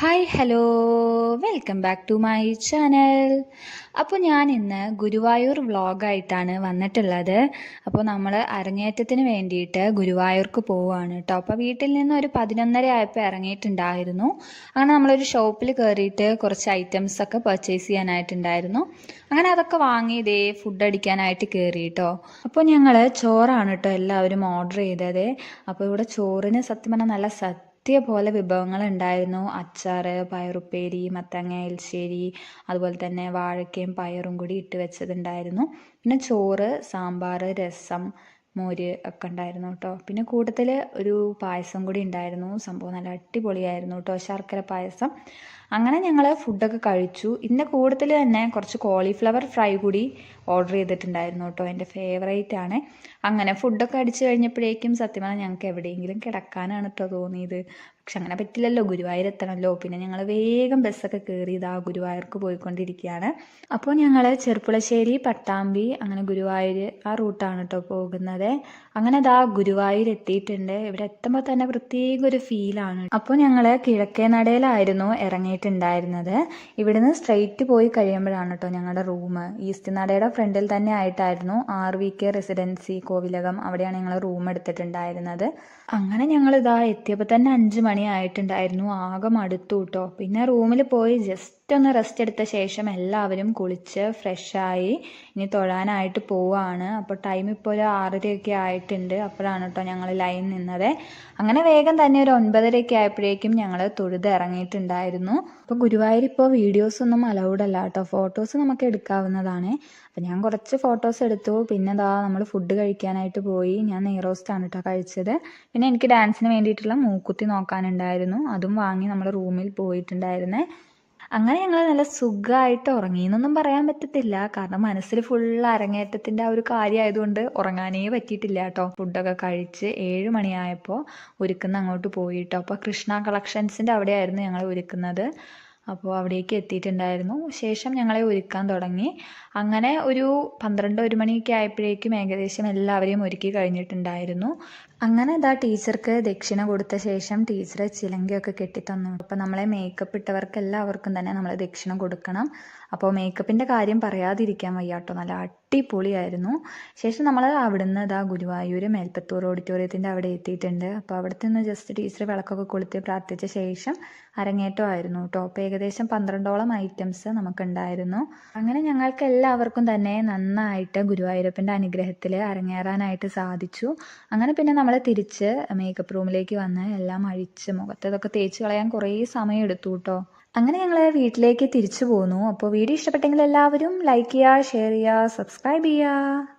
Hi hello welcome back to my channel. അപ്പോൾ ഞാൻ ഇന്ന് ഗുരുവായൂർ വ്ളോഗായിട്ടാണ് വന്നിട്ടുള്ളത്. അപ്പോൾ നമ്മൾ അരങ്ങേറ്റത്തിന് വേണ്ടിയിട്ട് ഗുരുവായൂർക്ക് പോവുകയാണ് കേട്ടോ. അപ്പോൾ വീട്ടിൽ നിന്ന് ഒരു 11:30 ആയപ്പോൾ ഇറങ്ങിയിട്ടുണ്ടായിരുന്നു. അങ്ങനെ നമ്മളൊരു ഷോപ്പിൽ കയറിയിട്ട് കുറച്ച് ഐറ്റംസ് ഒക്കെ പർച്ചേസ് ചെയ്യാനായിട്ടുണ്ടായിരുന്നു. അങ്ങനെ അതൊക്കെ വാങ്ങി ഇതേ ഫുഡ് അടിക്കാനായിട്ട് കയറി കേട്ടോ. അപ്പോൾ ഞങ്ങൾ ചോറാണ് കേട്ടോ എല്ലാവരും ഓർഡർ ചെയ്തത്. അപ്പോൾ ഇവിടെ ചോറിന് സത്യം പറഞ്ഞാൽ നല്ല പോലെ വിഭവങ്ങൾ ഉണ്ടായിരുന്നു. അച്ചാറ്, പയറുപ്പേരി, മത്തങ്ങ എലിശ്ശേരി, അതുപോലെ തന്നെ വാഴക്കയും പയറും കൂടി ഇട്ട് വെച്ചതുണ്ടായിരുന്നു. പിന്നെ ചോറ്, സാമ്പാർ, രസം, മോര് ഒക്കെ ഉണ്ടായിരുന്നു കേട്ടോ. പിന്നെ കൂട്ടത്തിൽ ഒരു പായസം കൂടി ഉണ്ടായിരുന്നു. സംഭവം നല്ല അടിപൊളിയായിരുന്നു കേട്ടോ, ശർക്കര പായസം. അങ്ങനെ ഞങ്ങൾ ഫുഡൊക്കെ കഴിച്ചു. ഇതിൻ്റെ കൂട്ടത്തിൽ തന്നെ കുറച്ച് കോളിഫ്ലവർ ഫ്രൈ കൂടി ഓർഡർ ചെയ്തിട്ടുണ്ടായിരുന്നു കേട്ടോ, എൻ്റെ ഫേവറേറ്റ് ആണ്. അങ്ങനെ ഫുഡൊക്കെ അടിച്ചു കഴിഞ്ഞപ്പോഴേക്കും സത്യം പറഞ്ഞാൽ ഞങ്ങൾക്ക് എവിടെയെങ്കിലും കിടക്കാനാണ് കേട്ടോ തോന്നിയത്. പക്ഷെ അങ്ങനെ പറ്റില്ലല്ലോ, ഗുരുവായൂർ എത്തണമല്ലോ. പിന്നെ ഞങ്ങൾ വേഗം ബസ്സൊക്കെ കയറി ഇതാ ഗുരുവായൂർക്ക് പോയിക്കൊണ്ടിരിക്കുകയാണ്. അപ്പോൾ ഞങ്ങൾ ചെർപ്പുളശ്ശേരി, പട്ടാമ്പി, അങ്ങനെ ഗുരുവായൂർ ആ റൂട്ടാണ് കേട്ടോ പോകുന്നത്. അങ്ങനെ ഇതാ ഗുരുവായൂർ എത്തിയിട്ടുണ്ട്. ഇവിടെ എത്തുമ്പോൾ തന്നെ പ്രത്യേക ഒരു ഫീലാണ്. അപ്പോൾ ഞങ്ങൾ കിഴക്കേ നടയിലായിരുന്നു ഇറങ്ങിയിട്ടുണ്ടായിരുന്നത്. ഇവിടുന്ന് സ്ട്രെയിറ്റ് പോയി കഴിയുമ്പോഴാണ് കേട്ടോ ഞങ്ങളുടെ റൂം. ഈസ്റ്റ് നടയുടെ ഫ്രണ്ടിൽ തന്നെ ആയിട്ടായിരുന്നു RVK റെസിഡൻസി കോവിലകം, അവിടെയാണ് ഞങ്ങൾ റൂം എടുത്തിട്ടുണ്ടായിരുന്നത്. അങ്ങനെ ഞങ്ങൾ ഇതാ എത്തിയപ്പോൾ തന്നെ 5 മണി ആയിട്ടുണ്ടായിരുന്നു. ആകെ മടുത്തു കേട്ടോ. പിന്നെ റൂമിൽ പോയി ജസ്റ്റ് ഒന്ന് റെസ്റ്റ് എടുത്ത ശേഷം എല്ലാവരും കുളിച്ച് ഫ്രഷായി ഇനി തൊഴാനായിട്ട് പോവുകയാണ്. അപ്പോൾ ടൈം ഇപ്പോൾ ഒരു 6:30 ആയിട്ടുണ്ട്. അപ്പോഴാണ് കേട്ടോ ഞങ്ങൾ ലൈൻ നിന്നത്. അങ്ങനെ വേഗം തന്നെ ഒരു 9:30 ആയപ്പോഴേക്കും ഞങ്ങൾ തൊഴുത് ഇറങ്ങിയിട്ടുണ്ടായിരുന്നു. അപ്പോൾ ഗുരുവായൂർ ഇപ്പോൾ വീഡിയോസൊന്നും അലൗഡ് അല്ല കേട്ടോ, ഫോട്ടോസ് നമുക്ക് എടുക്കാവുന്നതാണ്. അപ്പോൾ ഞാൻ കുറച്ച് ഫോട്ടോസ് എടുത്തു. പിന്നെ ദാ നമ്മൾ ഫുഡ് കഴിക്കാനായിട്ട് പോയി. ഞാൻ നെയ്റോസ്റ്റാണ് കേട്ടോ കഴിച്ചത്. പിന്നെ എനിക്ക് ഡാൻസിന് വേണ്ടിയിട്ടുള്ള മൂക്കുത്തി നോക്കാനുണ്ടായിരുന്നു, അതും വാങ്ങി നമ്മൾ റൂമിൽ പോയിട്ടുണ്ടായിരുന്നേ. അങ്ങനെ ഞങ്ങൾ നല്ല സുഖമായിട്ട് ഉറങ്ങി എന്നൊന്നും പറയാൻ പറ്റത്തില്ല, കാരണം മനസ്സിൽ ഫുൾ അരങ്ങേറ്റത്തിൻ്റെ ആ ഒരു കാര്യമായതുകൊണ്ട് ഉറങ്ങാനേ പറ്റിയിട്ടില്ല കേട്ടോ. ഫുഡൊക്കെ കഴിച്ച് 7 മണിയായപ്പോൾ ഒരുക്കുന്ന അങ്ങോട്ട് പോയിട്ടോ. അപ്പോൾ കൃഷ്ണ കളക്ഷൻസിൻ്റെ അവിടെയായിരുന്നു ഞങ്ങൾ ഒരുക്കുന്നത്. അപ്പോൾ അവിടേക്ക് എത്തിയിട്ടുണ്ടായിരുന്നു. ശേഷം ഞങ്ങളെ ഒരുക്കാൻ തുടങ്ങി. അങ്ങനെ ഒരു 12-1 മണിയൊക്കെ ആയപ്പോഴേക്കും ഏകദേശം എല്ലാവരെയും ഒരുക്കി കഴിഞ്ഞിട്ടുണ്ടായിരുന്നു. അങ്ങനെ ഇതാ ടീച്ചർക്ക് ദക്ഷിണ കൊടുത്ത ശേഷം ടീച്ചർ ചിലങ്കയൊക്കെ കെട്ടിത്തന്നു. അപ്പോൾ നമ്മളെ മേക്കപ്പ് ഇട്ടവർക്ക് എല്ലാവർക്കും തന്നെ നമ്മൾ ദക്ഷിണ കൊടുക്കണം. അപ്പോൾ മേക്കപ്പിൻ്റെ കാര്യം പറയാതിരിക്കാൻ വയ്യാട്ടോ, നല്ല അടിപൊളിയായിരുന്നു. ശേഷം നമ്മൾ അവിടുന്ന് ഇതാ ഗുരുവായൂർ മേൽപ്പത്തൂർ ഓഡിറ്റോറിയത്തിൻ്റെ അവിടെ എത്തിയിട്ടുണ്ട്. അപ്പോൾ അവിടുത്തെ നിന്ന് ജസ്റ്റ് ടീച്ചർ വിളക്കൊക്കെ കൊളുത്തി പ്രാർത്ഥിച്ച ശേഷം അരങ്ങേറ്റമായിരുന്നു കേട്ടോ. അപ്പോൾ ഏകദേശം 12ഓളം ഐറ്റംസ് നമുക്കുണ്ടായിരുന്നു. അങ്ങനെ ഞങ്ങൾക്ക് എല്ലാവർക്കും തന്നെ നന്നായിട്ട് ഗുരുവായൂരപ്പൻ്റെ അനുഗ്രഹത്തിൽ അരങ്ങേറാനായിട്ട് സാധിച്ചു. അങ്ങനെ പിന്നെ നമ്മൾ തിരിച്ച് മേക്കപ്പ് റൂമിലേക്ക് വന്ന് എല്ലാം അഴിച്ച് മുഖത്തതൊക്കെ തേച്ച് കളയാൻ കുറേ സമയം എടുത്തു കേട്ടോ. അങ്ങനെ ഞങ്ങൾ വീട്ടിലേക്ക് തിരിച്ചു പോന്നു. അപ്പോൾ വീഡിയോ ഇഷ്ടപ്പെട്ടെങ്കിൽ എല്ലാവരും ലൈക്ക് ചെയ്യുക, ഷെയർ ചെയ്യുക, സബ്സ്ക്രൈബ് ചെയ്യുക.